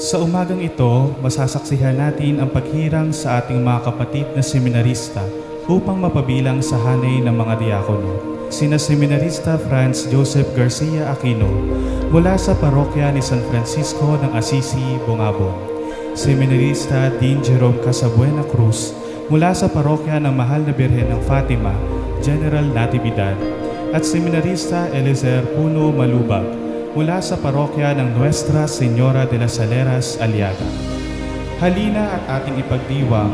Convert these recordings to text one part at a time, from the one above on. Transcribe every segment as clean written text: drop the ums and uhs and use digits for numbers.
Sa umagang ito, masasaksihan natin ang paghirang sa ating mga kapatid na seminarista upang mapabilang sa hanay ng mga diakono. Sina Seminarista Franz Joseph Garcia Aquino mula sa parokya ni San Francisco ng Assisi, Bungabon. Seminarista Dean Jerome Casabuena Cruz mula sa parokya ng Mahal na Birhen ng Fatima, General Natividad. At Seminarista Eliezer Puno Malubag mula sa parokya ng Nuestra Señora de las Saleras, Aliaga. Halina at ating ipagdiwang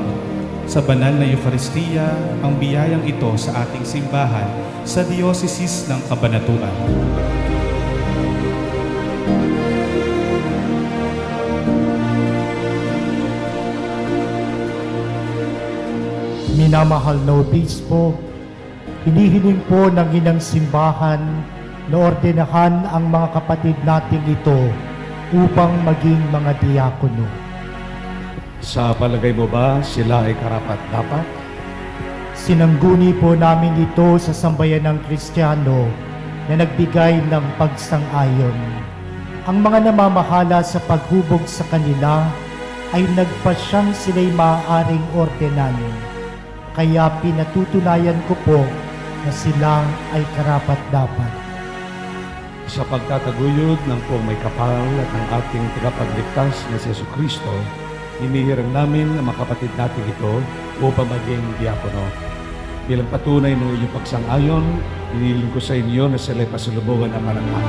sa banal na Eucharistia ang biyayang ito sa ating simbahan sa Dioceses ng Cabanatuan. Minamahal na obispo, hinihiling po ng inang simbahan na ordenahan ang mga kapatid nating ito upang maging mga diakono. Sa palagay mo ba sila ay karapat-dapat? Sinangguni po namin ito sa sambayan ng Kristiyano na nagbigay ng pagsang-ayon. Ang mga namamahala sa paghubog sa kanila ay nagpasyang sila'y maaaring ordenan. Kaya pinatutunayan ko po na sila ay karapat-dapat. Sa pagtataguyod ng kung may kapal at ng ating tagapagligtas na si Jesucristo, hinihirang namin ang mga kapatid natin ito upang maging diakono. Bilang patunay ng iyong pagsang-ayon, hinihiling ko sa inyo na sila'y pasalubungan ang marangal.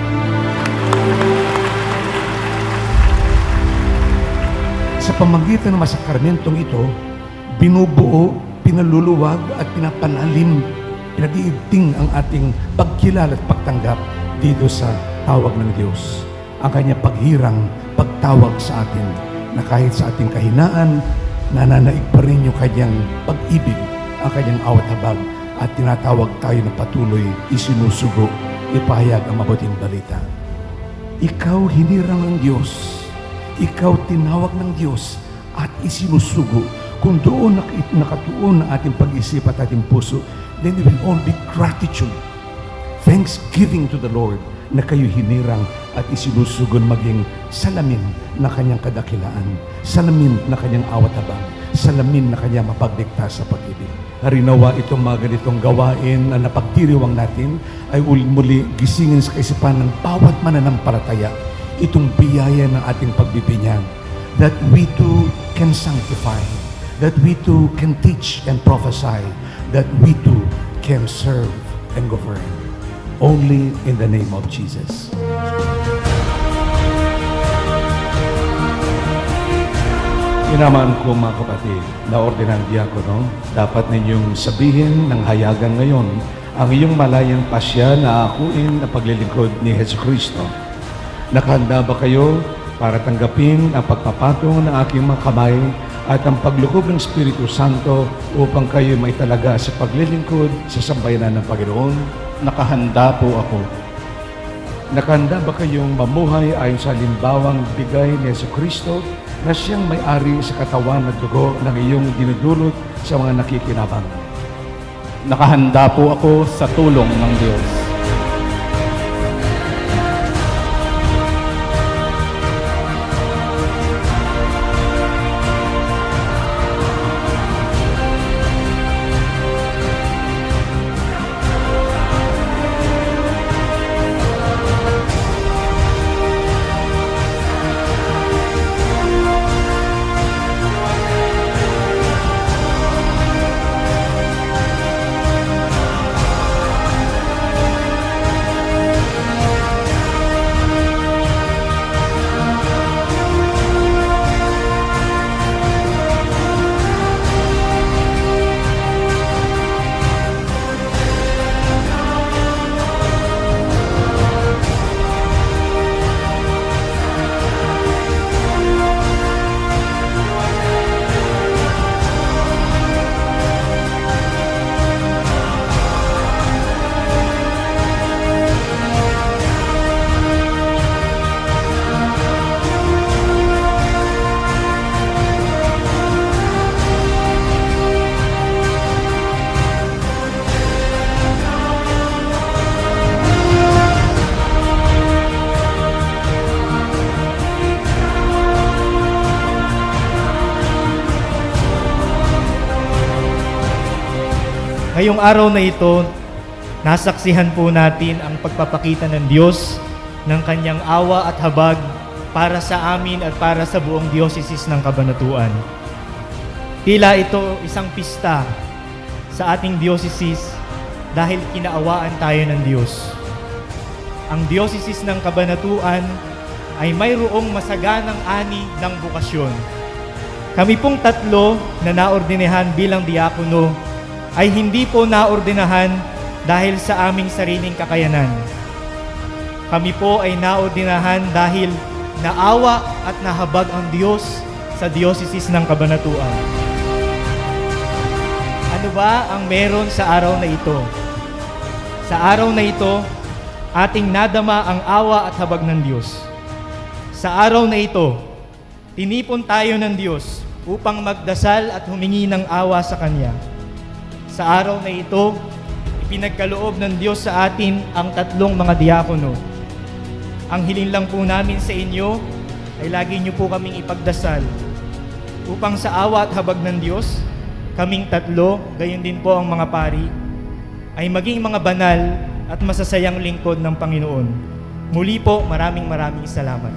Sa pamamagitan ng masakramentong ito, binubuo, pinaluluwag at pinapanalim, pinag-iigting ang ating pagkilala at pagtanggap dito sa tawag ng Diyos. Ang kanyang paghirang, pagtawag sa atin na kahit sa ating kahinaan, nananaig pa rin yung kanyang pag-ibig, ang kanyang awat habag at tinatawag tayo na patuloy, isinusugo, ipahayag ang mabuting balita. Ikaw hinirang ng Diyos, ikaw tinawag ng Diyos at isinusugo. Kung doon nakatuon ang ating pag-isip at ating puso, then it will all be gratitude. Thanksgiving to the Lord na kayo hinirang at isinusugon maging salamin na kanyang kadakilaan, salamin na kanyang awat-habang, salamin na kanyang mapagligtas sa pag-ibig. Harinawa itong mga ganitong gawain na napagdiriwang natin ay muli gisingin sa kaisipan ng bawat mananampalataya itong biyaya ng ating pagbibinyag, that we too can sanctify, that we too can teach and prophesy, that we too can serve and govern. Only in the name of Jesus. Inaman ko mga kapatid na ordinang diakono, dapat ninyong sabihin ng hayagan ngayon ang iyong malayang pasya na akuin na paglilingkod ni Jesucristo. Nakahanda ba kayo para tanggapin ang pagpapatong ng aking mga kamay at ang paglukob ng Espiritu Santo upang kayo may talaga sa paglilingkod sa sambayanan ng Panginoon? Nakahanda po ako. Nakahanda ba kayong mamuhay ayon sa limbawang bigay ni Jesucristo na siyang may-ari sa katawan at dugo ng iyong dinudulot sa mga nakikinabang? Nakahanda po ako sa tulong ng Diyos. Ngayong araw na ito, nasaksihan po natin ang pagpapakita ng Diyos ng kanyang awa at habag para sa amin at para sa buong diocese ng Cabanatuan. Tila ito isang pista sa ating diocese dahil kinaawaan tayo ng Diyos. Ang diocese ng Cabanatuan ay mayroong masaganang ani ng bukasyon. Kami pong tatlo na naordinahan bilang diakono ay hindi po naordinahan dahil sa aming sariling kakayanan. Kami po ay naordinahan dahil naawa at nahabag ang Diyos sa diocese ng Cabanatuan. Ano ba ang meron sa araw na ito? Sa araw na ito, ating nadama ang awa at habag ng Diyos. Sa araw na ito, tinipon tayo ng Diyos upang magdasal at humingi ng awa sa Kanya. Sa araw na ito, ipinagkaloob ng Diyos sa atin ang tatlong mga diakono. Ang hiling lang po namin sa inyo ay lagi niyo po kaming ipagdasal upang sa awa at habag ng Diyos, kaming tatlo, gayon din po ang mga pari, ay maging mga banal at masasayang lingkod ng Panginoon. Muli po, maraming salamat.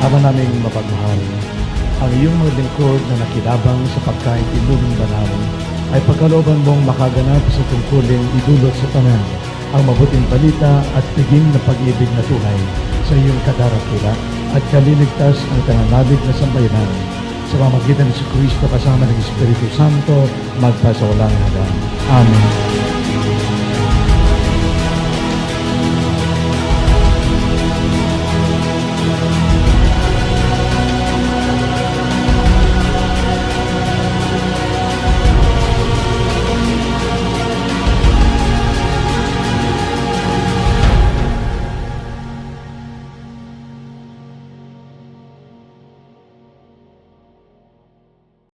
Ama naming mapagmahal, ang iyong mga lingkod na nakilabang sa pagkaintindugong banal ay pagkalooban mong makaganap sa tungkulin idulot sa tanan ang mabuting balita at tiging na pag-ibig na tunay sa iyong kadarakila at kaliligtas ang tananalig na sambayanan sa pamamagitan ni Kristo kasama ng Espiritu Santo magpasawalang hanggan. Amen.